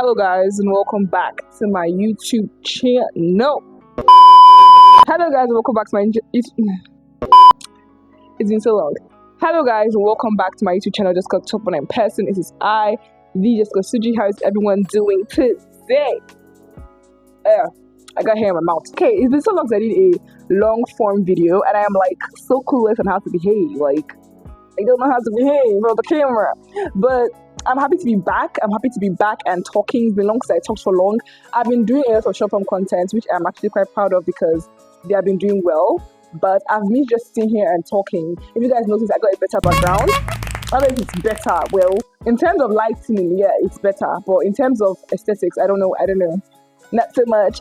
Hello guys and welcome back to my YouTube channel. Hello guys and welcome back to my it's been so long. Hello guys and welcome back to my YouTube channel. Just got top one in person. It is I, the Jessica Suji. How is everyone doing today? I got hair in my mouth. Okay, it's been so long since I did a long form video and I am like so clueless on how to behave. Like I don't know how to behave on the camera. But I'm happy to be back. I'm happy to be back and talking. It's been long since I talked for long. I've been doing a lot of short form content, which I'm actually quite proud of because they have been doing well. But I've missed just sitting here and talking. If you guys notice, I got a better background. I don't know if it's better. Well, in terms of lighting, yeah, it's better. But in terms of aesthetics, I don't know. Not so much.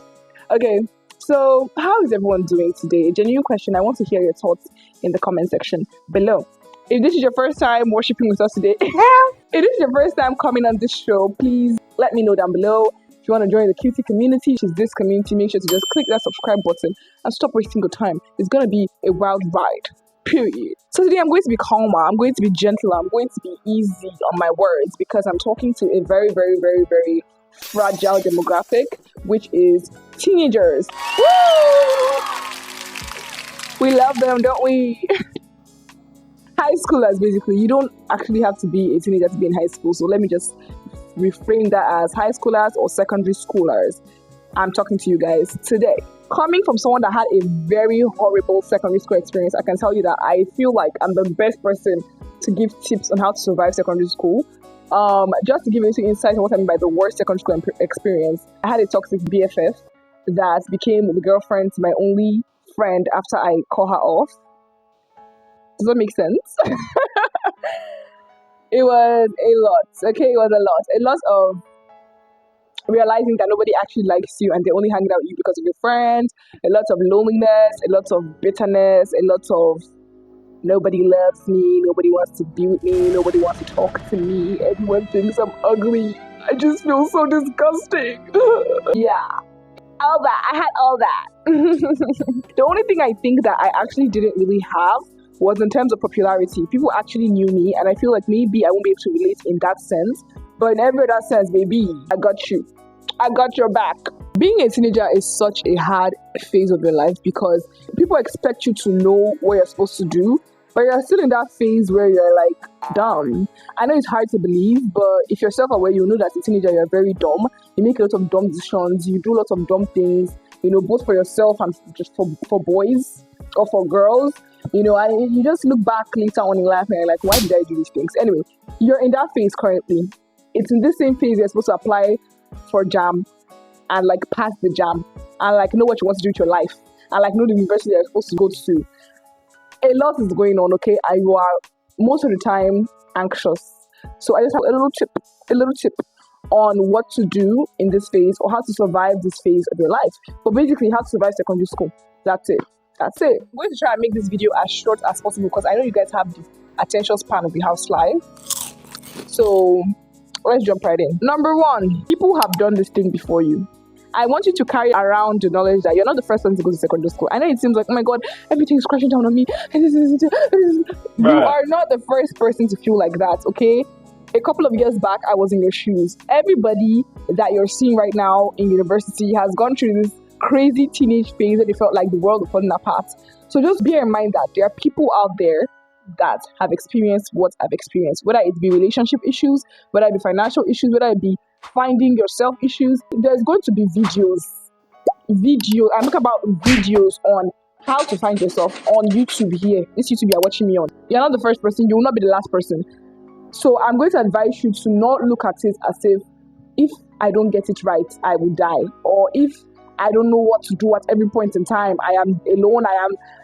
Okay, so how is everyone doing today? Genuine question. I want to hear your thoughts in the comment section below. If this is your first time worshiping with us today, if this is your first time coming on this show, please let me know down below. If you want to join the cutie community, which is this community, make sure to just click that subscribe button and stop wasting your time. It's going to be a wild ride, period. So today I'm going to be calmer, I'm going to be gentler, I'm going to be easy on my words because I'm talking to a very, very, very, very fragile demographic, which is teenagers. Woo! We love them, don't we? High schoolers, basically. You don't actually have to be a teenager to be in high school. So let me just reframe that as high schoolers or secondary schoolers. I'm talking to you guys today. Coming from someone that had a very horrible secondary school experience, I can tell you that I feel like I'm the best person to give tips on how to survive secondary school. Just to give you some insight on what I mean by the worst secondary school experience, I had a toxic BFF that became the girlfriend to my only friend after I cut her off. Does that make sense? It was a lot. Okay, it was a lot of realizing that nobody actually likes you and they're only hanging out with you because of your friends, a lot of loneliness, a lot of bitterness, a lot of nobody loves me, nobody wants to be with me, nobody wants to talk to me, everyone thinks I'm ugly. I just feel so disgusting. Yeah, all that. I had all that. The only thing I think that I actually didn't really have was in terms of popularity. People actually knew me and I feel like maybe I won't be able to relate in that sense. But in every other sense, baby, I got you. I got your back. Being a teenager is such a hard phase of your life because people expect you to know what you're supposed to do, but you're still in that phase where you're like dumb. I know it's hard to believe, but if you're self-aware, you know that as a teenager, you're very dumb. You make a lot of dumb decisions. You do lots of dumb things, you know, both for yourself and just for boys or for girls. You know, and you just look back later on in life and you're like, why did I do these things? Anyway, you're in that phase currently. It's in this same phase you're supposed to apply for JAM and like pass the JAM and like know what you want to do with your life and like know the university you're supposed to go to. A lot is going on, okay? And you are most of the time anxious. So I just have a little tip on what to do in this phase or how to survive this phase of your life. But basically, how to survive secondary school. That's it. I'm going to try and make this video as short as possible because I know you guys have the attention span of the house live. So let's jump right in. Number one, people have done this thing before you. I want you to carry around the knowledge that you're not the first person to go to secondary school. I know it seems like, oh my God, everything's crashing down on me. You are not the first person to feel like that, okay? A couple of years back, I was in your shoes. Everybody that you're seeing right now in university has gone through this crazy teenage phase that they felt like the world was falling apart. So just bear in mind that there are people out there that have experienced what I've experienced, whether it be relationship issues, whether it be financial issues, whether it be finding yourself issues. There's going to be videos. I'm talking about videos on how to find yourself on YouTube here. This YouTube you're watching me on. You're not the first person. You will not be the last person. So I'm going to advise you to not look at it as if I don't get it right, I will die. Or if I don't know what to do at every point in time, I am alone,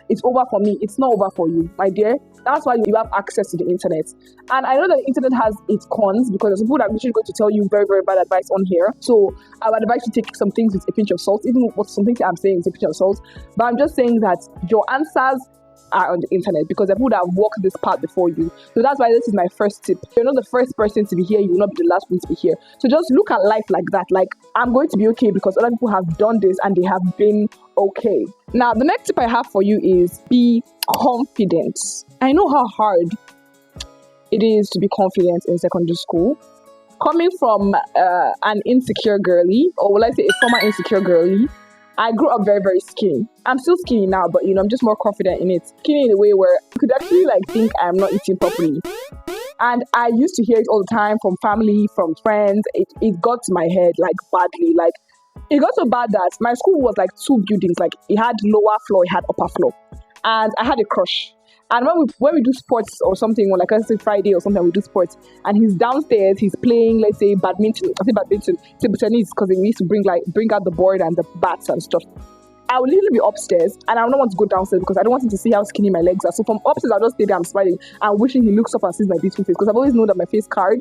it's over for me. It's not over for you, my dear. That's why you have access to the internet. And I know that the internet has its cons because there's people that are literally going to tell you very, very bad advice on here. So I would advise you to take some things with a pinch of salt, even what some things I'm saying is a pinch of salt. But I'm just saying that your answers are on the internet because the people that have walked this path before you. So that's why this is my first tip. You're not the first person to be here. You will not be the last one to be here. So just look at life like that. Like, I'm going to be okay because other people have done this and they have been okay. Now, the next tip I have for you is be confident. I know how hard it is to be confident in secondary school. Coming from an insecure girly, or will I say a former insecure girly, I grew up very, very skinny. I'm still skinny now, but I'm just more confident in it. Skinny in a way where you could actually think I'm not eating properly. And I used to hear it all the time from family, from friends. It got to my head badly. It got so bad that my school was two buildings. It had lower floor, it had upper floor. And I had a crush. And when we do sports or something, or let's say Friday or something, we do sports, and he's downstairs, he's playing, let's say badminton. I say badminton, table tennis, because we used to bring out the board and the bats and stuff. I would literally be upstairs, and I don't want to go downstairs because I don't want him to see how skinny my legs are. So from upstairs, I'll just stay there, I'm smiling and wishing he looks up and sees my beautiful face, because I've always known that my face card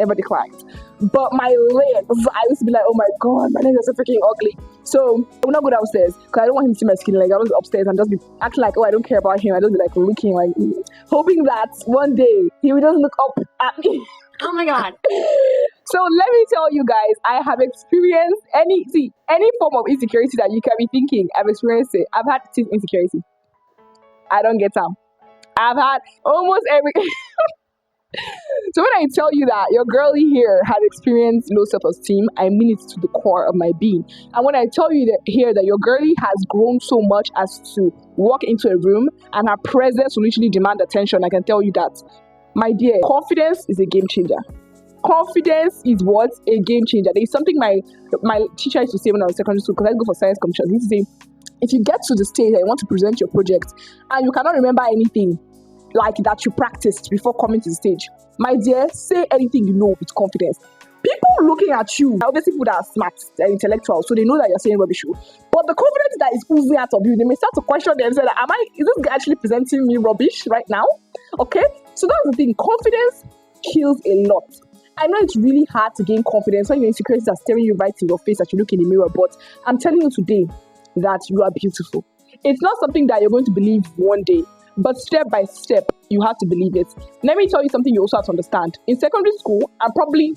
ever declined. But my legs, I used to be like, oh my god, my legs are so freaking ugly. So I would not go downstairs because I don't want him to see my skinny legs. I was upstairs and just be acting like, oh, I don't care about him. I just be looking hoping that one day he will just look up at me. Oh my god. So let me tell you guys, I have experienced any form of insecurity that you can be thinking. I've experienced it. I've had teeth insecurity. I don't get them. I've had almost every. So when I tell you that your girlie here has experienced low self-esteem, I mean it to the core of my being. And when I tell you that your girlie has grown so much as to walk into a room and her presence will literally demand attention, I can tell you that, my dear, confidence is a game changer. Confidence is what? A game changer. There's something my teacher used to say when I was in secondary school, because I go for science competitions. He used to say, if you get to the stage that you want to present your project and you cannot remember anything that you practiced before coming to the stage, my dear, say anything you know with confidence. People looking at you, obviously people that are smart, they're intellectual, so they know that you're saying rubbish. But the confidence that is oozing out of you, they may start to question themselves, is this guy actually presenting me rubbish right now? Okay? So that's the thing. Confidence kills a lot. I know it's really hard to gain confidence when your insecurities are staring you right in your face as you look in the mirror, but I'm telling you today that you are beautiful. It's not something that you're going to believe one day, but step by step, you have to believe it. Let me tell you something you also have to understand. In secondary school, and probably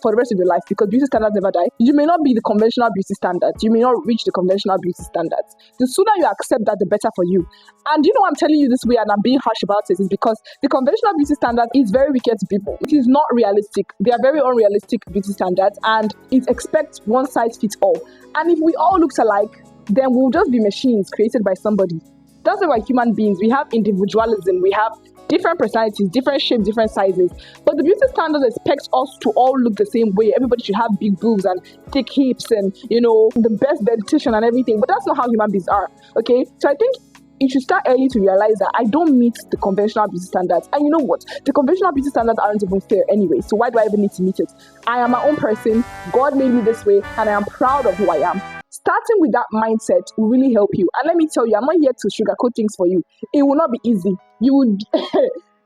for the rest of your life, because beauty standards never die, you may not be the conventional beauty standards. You may not reach the conventional beauty standards. The sooner you accept that, the better for you. And I'm telling you this way and I'm being harsh about it, is because the conventional beauty standard is very wicked to people. It is not realistic. They are very unrealistic beauty standards, and it expects one size fits all. And if we all look alike, then we'll just be machines created by somebody. That's why we're human beings. We have individualism. We have different personalities, different shapes, different sizes. But the beauty standards expects us to all look the same way. Everybody should have big boobs and thick hips and, the best dentition and everything. But that's not how human beings are, okay? So I think you should start early to realize that I don't meet the conventional beauty standards. And you know what? The conventional beauty standards aren't even fair anyway. So why do I even need to meet it? I am my own person. God made me this way, and I am proud of who I am. Starting with that mindset will really help you. And let me tell you, I'm not here to sugarcoat things for you. It will not be easy. You would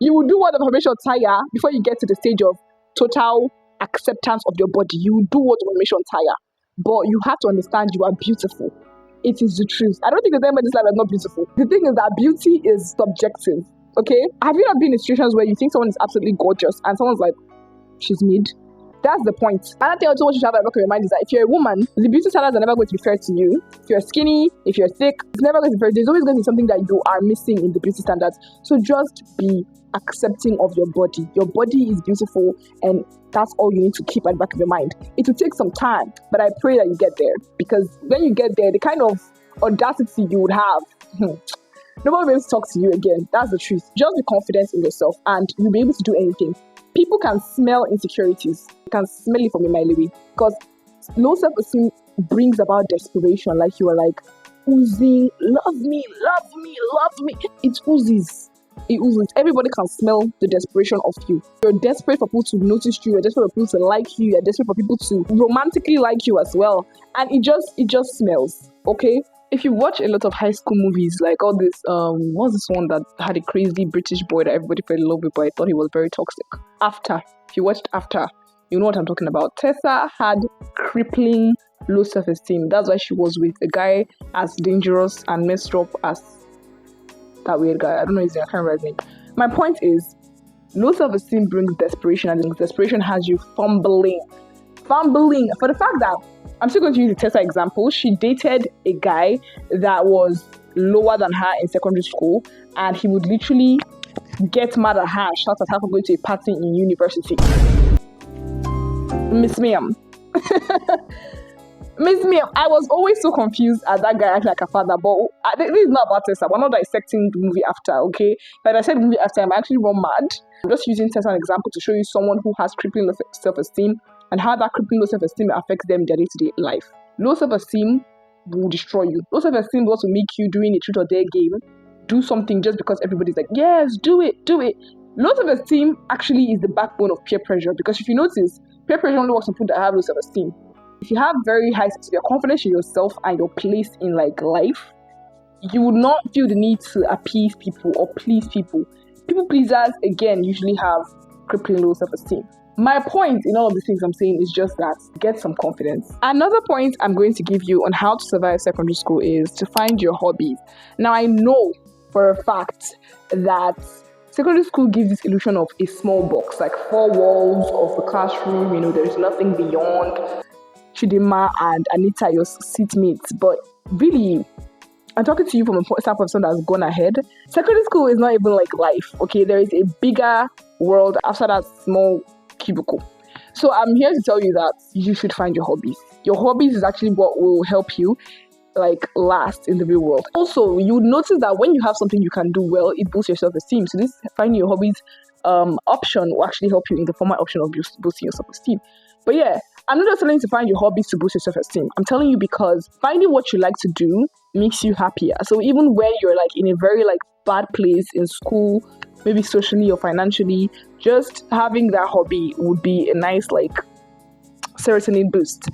you will do what the information tire before you get to the stage of total acceptance of your body. You will do what the information tire. But you have to understand you are beautiful. It is the truth. I don't think there's anybody in this life that's not beautiful. The thing is that beauty is subjective. Okay? Have you not been in situations where you think someone is absolutely gorgeous and someone's like, she's mid? That's the point. Another thing I also want you to have at the back of your mind is that if you're a woman, the beauty standards are never going to be fair to you. If you're skinny, if you're thick, it's never going to be fair. There's always going to be something that you are missing in the beauty standards. So just be accepting of your body. Your body is beautiful, and that's all you need to keep at the back of your mind. It will take some time, but I pray that you get there, because when you get there, the kind of audacity you would have, nobody will be able to talk to you again. That's the truth. Just be confident in yourself and you'll be able to do anything. People can smell insecurities. You can smell it from a mile away, because low self-esteem brings about desperation. Like you are oozing, love me, love me, love me. It oozes. It oozes. Everybody can smell the desperation of you. You're desperate for people to notice you. You're desperate for people to like you. You're desperate for people to romantically like you as well. And it just smells. Okay? If you watch a lot of high school movies, like all this, what's this one that had a crazy British boy that everybody fell in love with, but I thought he was very toxic? After. If you watched After, you know what I'm talking about. Tessa had crippling low self-esteem. That's why she was with a guy as dangerous and messed up as that weird guy. I don't know his name. I can't remember his name. My point is, low self-esteem brings desperation, and desperation has you fumbling for the fact that, I'm still going to use the Tessa example. She dated a guy that was lower than her in secondary school, and he would literally get mad at her and shout at her for going to a party in university. Miss Ma'am. Miss Ma'am, I was always so confused at that guy acting like a father, but this is not about Tessa. We're not dissecting the movie after, okay? But I said movie after, I'm actually wrong mad. I'm just using Tessa as an example to show you someone who has crippling low self-esteem and how that crippling low self-esteem affects them in their day-to-day life. Low self-esteem will destroy you. Low self-esteem will also make you doing a truth or dare game do something just because everybody's like, yes, do it. Low self-esteem actually is the backbone of peer pressure, because if you notice, peer pressure only works on people that have low self-esteem. If you have very high confidence in yourself and your place in life, you would not feel the need to appease people or please people. People pleasers, again, usually have crippling low self-esteem. My point in all of the things I'm saying is just that get some confidence. Another point I'm going to give you on how to survive secondary school is to find your hobbies. Now, I know for a fact that secondary school gives this illusion of a small box, like 4 walls of the classroom, there's nothing beyond Chidima and Anita, your seatmates. But really, I'm talking to you from a standpoint of someone that's gone ahead. Secondary school is not even like life, okay? There is a bigger world after that small cubicle. So I'm here to tell you that you should find your hobbies. Your hobbies is actually what will help you last in the real world. Also, you would notice that when you have something you can do well, it boosts your self-esteem. So this finding your hobbies option will actually help you in the formal option of boosting your self-esteem. But yeah, I'm not just telling you to find your hobbies to boost your self-esteem. I'm telling you because finding what you like to do makes you happier. So even when you're in a very bad place in school, maybe socially or financially, just having that hobby would be a nice serotonin boost,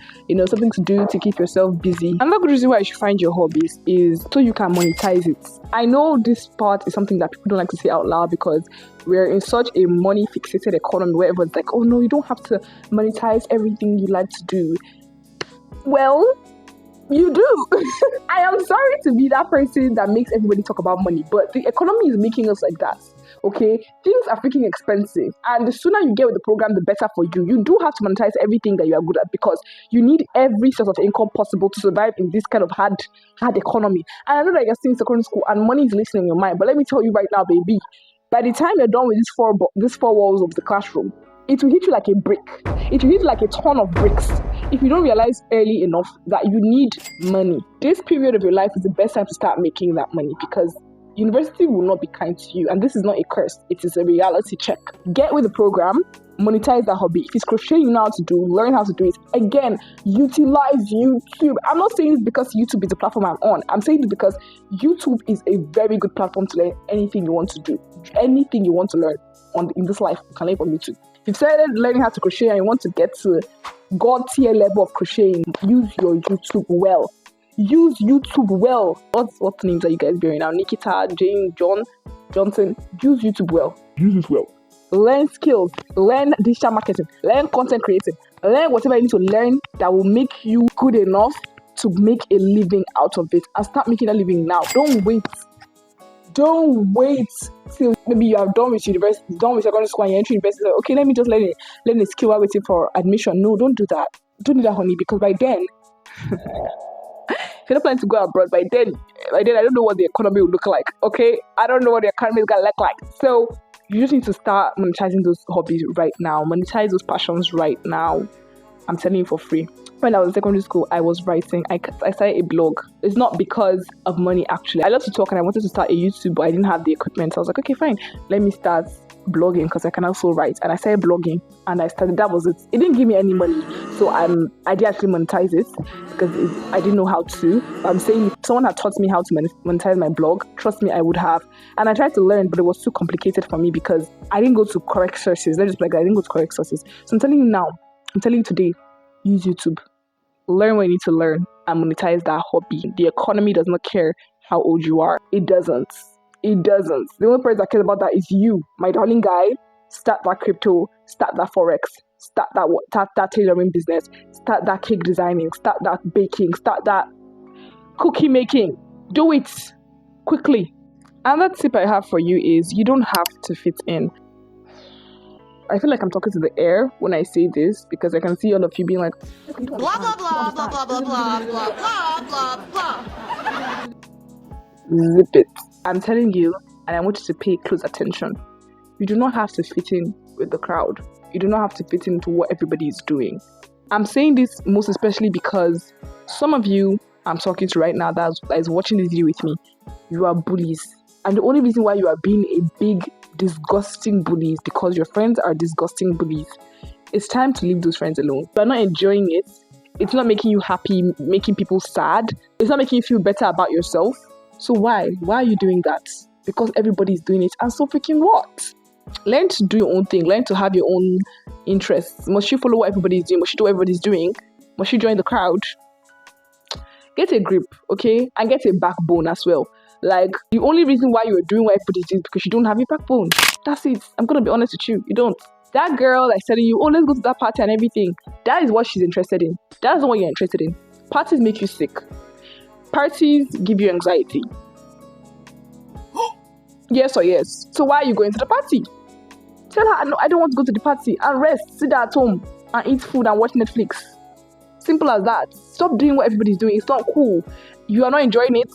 something to do to keep yourself busy. Another good reason why you should find your hobbies is so you can monetize it. I know this part is something that people don't like to say out loud because we're in such a money fixated economy where everyone's like, oh no, you don't have to monetize everything you like to do. Well, you do. I am sorry to be that person that makes everybody talk about money, but the economy is making us like that. Okay, things are freaking expensive, and the sooner you get with the program, the better for you. You do have to monetize everything that you are good at because you need every source of income possible to survive in this kind of hard economy. And I know that you're still in secondary school and money is listening in your mind, but let me tell you right now, baby, by the time you're done with these four walls of the classroom, it will hit you like a brick. It will hit you like a ton of bricks if you don't realize early enough that you need money. This period of your life is the best time to start making that money because university will not be kind to you, and this is not a curse, it is a reality check. Get with the program, monetize that hobby. If it's crochet you know how to do, learn how to do it. Again, utilize YouTube. I'm not saying this because YouTube is the platform I'm on. I'm saying it because YouTube is a very good platform to learn anything you want to do. Anything you want to learn in this life, you can learn on YouTube. If you've started learning how to crochet and you want to get to God tier level of crocheting, use your YouTube well. Use YouTube well. What names are you guys bearing now? Nikita, Jane, Johnson. Use YouTube well. Use it well. Learn skills. Learn digital marketing. Learn content creating. Learn whatever you need to learn that will make you good enough to make a living out of it. And start making a living now. Don't wait till maybe you are done with university, done with secondary school and you're entering university. Like, okay, let me just learn a skill while waiting for admission. No, don't do that. Don't do that, honey, because by then if you're not planning to go abroad, by then I don't know what the economy will look like. Okay, I don't know what the economy is gonna look like. So you just need to start monetizing those hobbies right now. Monetize those passions right now. I'm telling you for free. When I was in secondary school, I was writing. I started a blog. It's not because of money, actually. I love to talk and I wanted to start a YouTube, but I didn't have the equipment. So I was like, okay, fine. Let me start blogging because I can also write. And I started blogging and that was it. It didn't give me any money. So I did actually monetize it because I didn't know how to. I'm saying if someone had taught me how to monetize my blog, trust me, I would have. And I tried to learn, but it was too complicated for me because I didn't go to correct sources. Let's just I didn't go to correct sources. So I'm telling you now, I'm telling you today, use YouTube. Learn what you need to learn and monetize that hobby. The economy does not care how old you are. It doesn't. The only person that cares about that is you, my darling guy. Start that crypto, start that forex, start that tailoring business, start that cake designing, start that baking, start that cookie making. Do it quickly. Another tip I have for you is you don't have to fit in. I feel like I'm talking to the air when I say this because I can see all of you being like, blah, blah, blah, blah, blah, blah, blah, blah, blah, blah. Zip it. I'm telling you, and I want you to pay close attention. You do not have to fit in with the crowd. You do not have to fit into what everybody is doing. I'm saying this most especially because some of you I'm talking to right now that is watching this video with me, you are bullies. And the only reason why you are being a big, disgusting bully is because your friends are disgusting bullies. It's time to leave those friends alone. You're not enjoying it. It's not making you happy, making people sad. It's not making you feel better about yourself. So why? Why are you doing that? Because everybody's doing it. And so freaking what? Learn to do your own thing. Learn to have your own interests. Must you follow what everybody's doing? Must you do what everybody's doing? Must you join the crowd? Get a grip, okay? And get a backbone as well. Like, the only reason why you're doing what everybody's doing is because you don't have a backbone. That's it. I'm going to be honest with you. You don't. That girl that's telling you, oh, let's go to that party and everything. That is what she's interested in. That's not what you're interested in. Parties make you sick. Parties give you anxiety. Yes or yes. So why are you going to the party? Tell her, no, I don't want to go to the party. And rest. Sit at home and eat food and watch Netflix. Simple as that. Stop doing what everybody's doing. It's not cool. You are not enjoying it.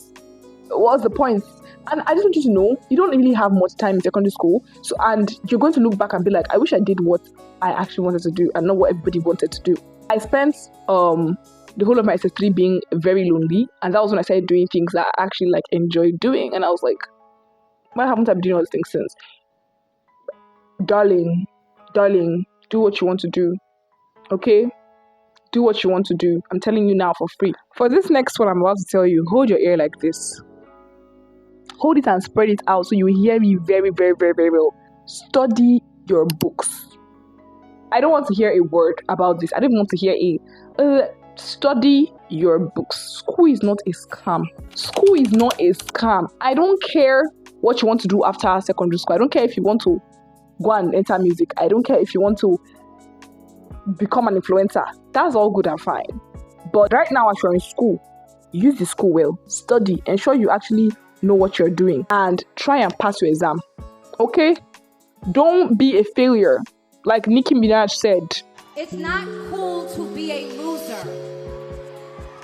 What's the point? And I just want you to know, you don't really have much time in secondary school. So, and you're going to look back and be like, I wish I did what I actually wanted to do and not what everybody wanted to do. I spent the whole of my SS3 being very lonely. And that was when I started doing things that I actually enjoyed doing. And I was like, why haven't I been doing all these things since? Darling, do what you want to do. Okay? Do what you want to do. I'm telling you now for free. For this next one I'm about to tell you, hold your ear like this. Hold it and spread it out so you hear me very, very, very, very well. Study your books. I don't want to hear a word about this. I don't want to hear study your books. School is not a scam. School is not a scam. I don't care what you want to do after secondary school. I don't care if you want to go and enter music. I don't care if you want to become an influencer. That's all good and fine. But right now, as you're in school, use the school well. Study. Ensure you actually know what you're doing. And try and pass your exam. Okay? Don't be a failure. Like Nicki Minaj said. It's not cool to be a loser.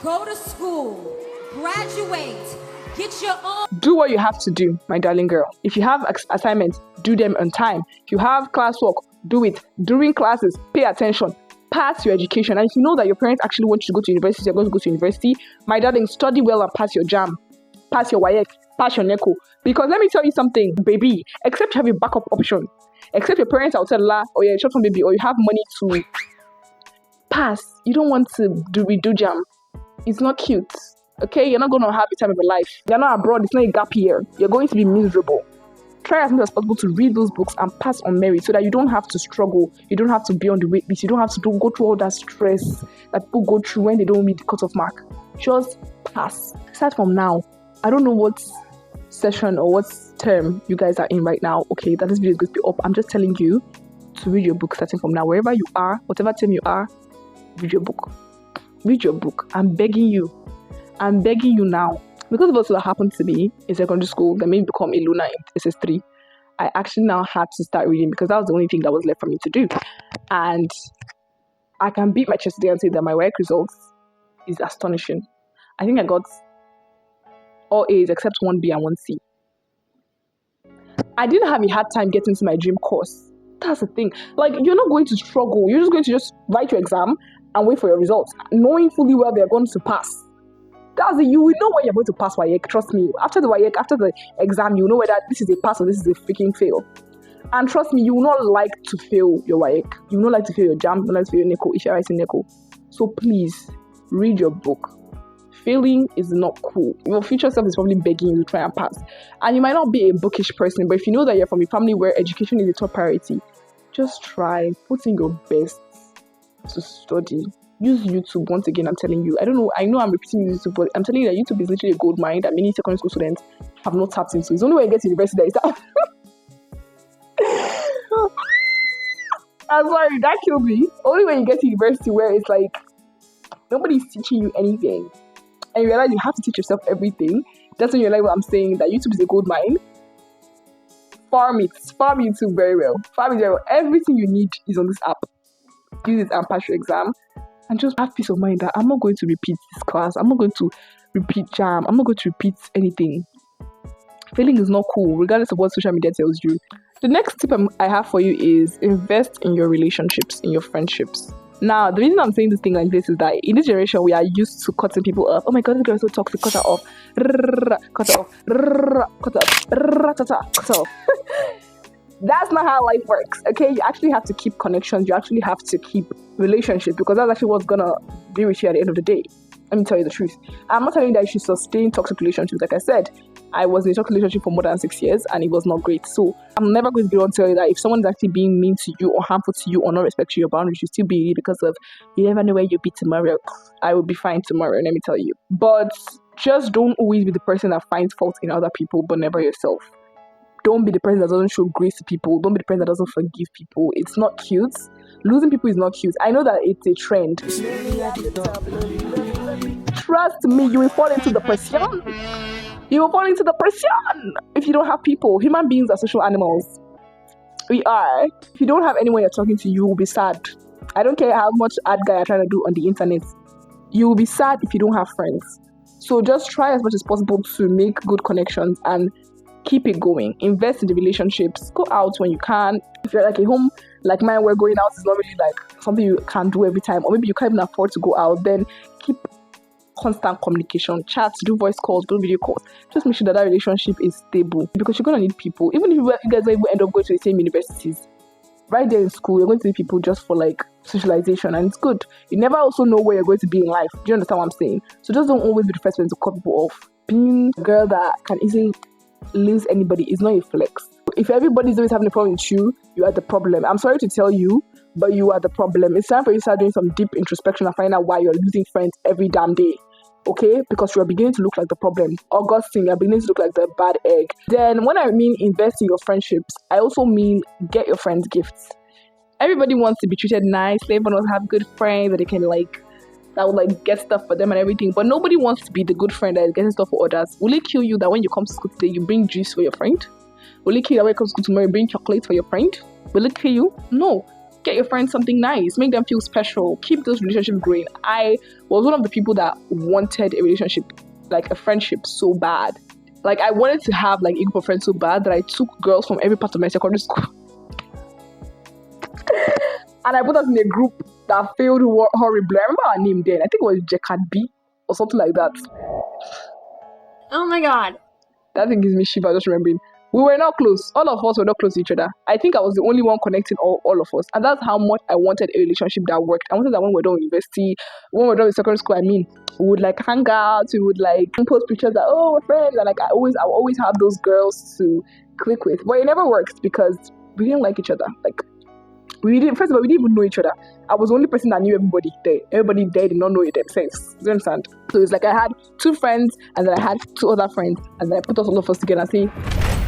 Go to school. Graduate. Get your own. Do what you have to do, my darling girl. If you have assignments, do them on time. If you have classwork, do it. During classes, pay attention. Pass your education. And if you know that your parents actually want you to go to university, you're going to go to university, my darling, study well and pass your JAM. Pass your WAEC. Pass your NECO. Because let me tell you something, baby. Except you have a backup option. Except your parents will tell you, oh yeah, short term baby, or you have money to pass. You don't want to redo JAM. It's not cute. Okay, you're not going to have the time of your life. You're not abroad. It's not a gap year. You're going to be miserable. Try as much as possible to read those books and pass on merit so that you don't have to struggle. You don't have to be on the wait list. You don't have to go through all that stress that people go through when they don't meet the cutoff mark. Just pass. Start from now. I don't know what session or what term you guys are in right now. Okay, that this video is going to be up. I'm just telling you to read your book starting from now. Wherever you are, whatever term you are, read your book. Read your book. I'm begging you. I'm begging you now. Because of what happened to me in secondary school that made me become a loner in SS3, I actually now had to start reading because that was the only thing that was left for me to do. And I can beat my chest today and say that my WAEC results is astonishing. I think I got all A's except 1B and 1C. I didn't have a hard time getting to my dream course. That's the thing. You're not going to struggle. You're just going to write your exam and wait for your results, knowing fully well they're going to pass. That's it. You will know when you're going to pass WAEC. Trust me. After the exam, you know whether this is a pass or this is a freaking fail. And trust me, you will not like to fail your WAEC. You will not like to fail your JAM. You will not like to fail your NECO if you're writing NECO. So please, read your book. Failing is not cool. Your future self is probably begging you to try and pass. And you might not be a bookish person, but if you know that you're from a family where education is a top priority, just try. Put in your best to study. Use YouTube once again, I'm telling you. I know I'm repeating YouTube, but I'm telling you that YouTube is literally a gold mine that many secondary school students have not tapped into. It's only when you get to university that it's I'm sorry, that killed me. Only when you get to university where it's nobody's teaching you anything. And you realize you have to teach yourself everything. That's when you realize what I'm saying, that YouTube is a gold mine. Farm YouTube very well. Farm it very well. Everything you need is on this app. Use it and pass your exam. And just have peace of mind that I'm not going to repeat this class. I'm not going to repeat JAM. I'm not going to repeat anything. Failing is not cool, regardless of what social media tells you. The next tip I have for you is invest in your relationships, in your friendships. Now, the reason I'm saying this thing like this is that in this generation, we are used to cutting people off. Oh my god, this girl is so toxic, cut her off. Cut her off. Cut her off. Cut her off. That's not how life works, okay? You actually have to keep connections. You actually have to keep relationships because that's actually what's gonna be with you at the end of the day. Let me tell you the truth. I'm not telling you that you should sustain toxic relationships. Like I said, I was in a toxic relationship for more than 6 years and it was not great. So I'm never going to be able to tell you that if someone's actually being mean to you or harmful to you or not respecting your boundaries, you still be because of you never know where you'll be tomorrow. I will be fine tomorrow, let me tell you. But just don't always be the person that finds fault in other people, but never yourself. Don't be the person that doesn't show grace to people. Don't be the person that doesn't forgive people. It's not cute. Losing people is not cute. I know that it's a trend. Trust me, you will fall into depression. You will fall into depression if you don't have people. Human beings are social animals. We are. If you don't have anyone you're talking to, you will be sad. I don't care how much ad guy you're trying to do on the internet. You will be sad if you don't have friends. So just try as much as possible to make good connections and keep it going. Invest in the relationships. Go out when you can. If you're like a home like mine where going out is not really like something you can do every time, or maybe you can't even afford to go out, then keep constant communication, chats, do voice calls, do video calls. Just make sure that relationship is stable because you're gonna need people. Even if you guys don't even end up going to the same universities, right there in school, you're going to need people just for like socialization, and it's good. You never also know where you're going to be in life. Do you understand what I'm saying? So just don't always be the first person to cut people off. Being a girl that can easily lose anybody is not a flex. If everybody's always having a problem with you, you are the problem. I'm sorry to tell you, but you are the problem. It's time for you to start doing some deep introspection and find out why you're losing friends every damn day. Okay? Because you're beginning to look like the problem. Augustine, you're beginning to look like the bad egg. Then when I mean invest in your friendships, I also mean get your friends gifts. Everybody wants to be treated nicely. Everyone wants to have good friends that they can that will get stuff for them and everything. But nobody wants to be the good friend that is getting stuff for others. Will it kill you that when you come to school today, you bring juice for your friend? Will it kill you that when you come to school tomorrow, you bring chocolate for your friend? Will it kill you? No. Get your friends something nice. Make them feel special. Keep those relationships growing. I was one of the people that wanted a relationship, like a friendship, so bad. Like I wanted to have a group of friends so bad that I took girls from every part of my secondary school and I put us in a group that failed horribly. I remember our name then. I think it was Jackat B or something like that. Oh my god. That thing gives me shiver just remembering. We were not close. All of us were not close to each other. I think I was the only one connecting all of us. And that's how much I wanted a relationship that worked. I wanted that when we're done with university, when we're done with secondary school, we would hang out, we would post pictures that, oh, we're friends. And I always have those girls to click with. But it never worked because we didn't like each other. First of all, we didn't even know each other. I was the only person that knew everybody there. Everybody there did not know it themselves. Do you understand? So it's I had 2 friends and then I had 2 other friends and then I put all of us together and say,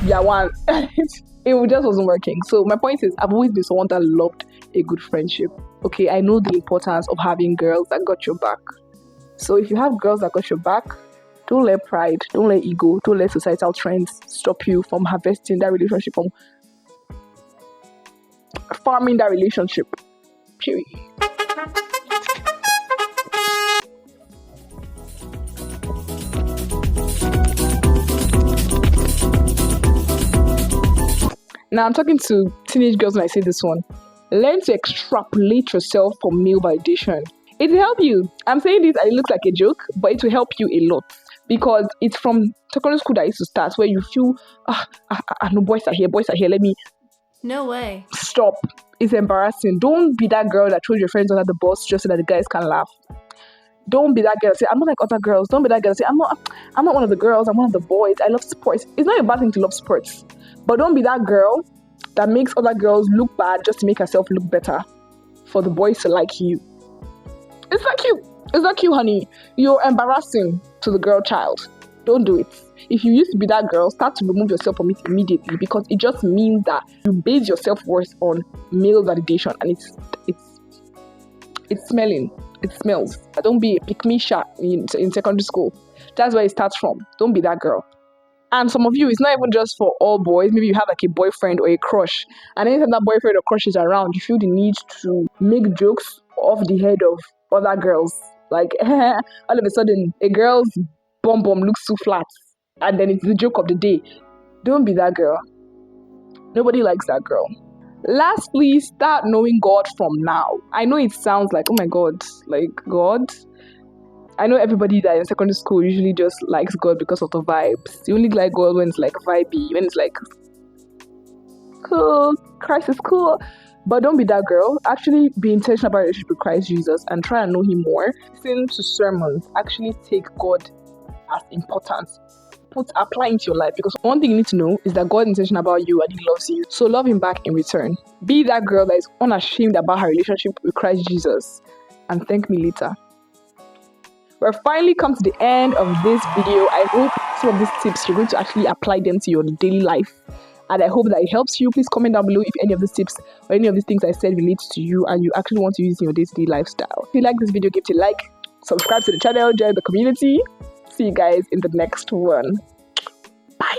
yeah, one. It just wasn't working. So my point is, I've always been someone that loved a good friendship. Okay, I know the importance of having girls that got your back. So if you have girls that got your back, don't let pride, don't let ego, don't let societal trends stop you from harvesting that relationship, from farming that relationship. Period. Now I'm talking to teenage girls when I say this one. Learn to extrapolate yourself from male validation. It will help you. I'm saying this and it looks like a joke, but it will help you a lot. Because it's from secondary school that I used to start, where you feel, no, boys are here, let me... No way. Stop. It's embarrassing. Don't be that girl that throws your friends under the bus just so that the guys can laugh. Don't be that girl. Say, I'm not like other girls. Don't be that girl. Say, I'm not one of the girls. I'm one of the boys. I love sports. It's not a bad thing to love sports. But don't be that girl that makes other girls look bad just to make herself look better for the boys to like you. It's not cute. It's not cute, honey. You're embarrassing to the girl child. Don't do it. If you used to be that girl, start to remove yourself from it immediately, because it just means that you base your self-worth on male validation, and it's smelling. It smells. Don't be a pick me shot in secondary school. That's where it starts from. Don't be that girl. And some of you, it's not even just for all boys. Maybe you have a boyfriend or a crush, and anytime that boyfriend or crush is around, you feel the need to make jokes off the head of other girls. All of a sudden, a girl's bum looks too flat, and then it's the joke of the day. Don't be that girl. Nobody likes that girl. Lastly, start knowing God from now. I know it sounds like, oh my God, like God. I know everybody that in secondary school usually just likes God because of the vibes. You only like God when it's like vibey, when it's like cool, Christ is cool. But don't be that girl. Actually be intentional about your relationship with Christ Jesus and try and know him more. Listen to sermons. Actually take God as important. Apply into your life, because one thing you need to know is that God is intentional about you and he loves you. So love him back in return. Be that girl that is unashamed about her relationship with Christ Jesus and thank me later. We're finally come to the end of this video. I hope some of these tips you're going to actually apply them to your daily life. And I hope that it helps you. Please comment down below if any of these tips or any of these things I said relates to you and you actually want to use in your day-to-day lifestyle. If you like this video, give it a like, subscribe to the channel, join the community. See you guys in the next one. Bye.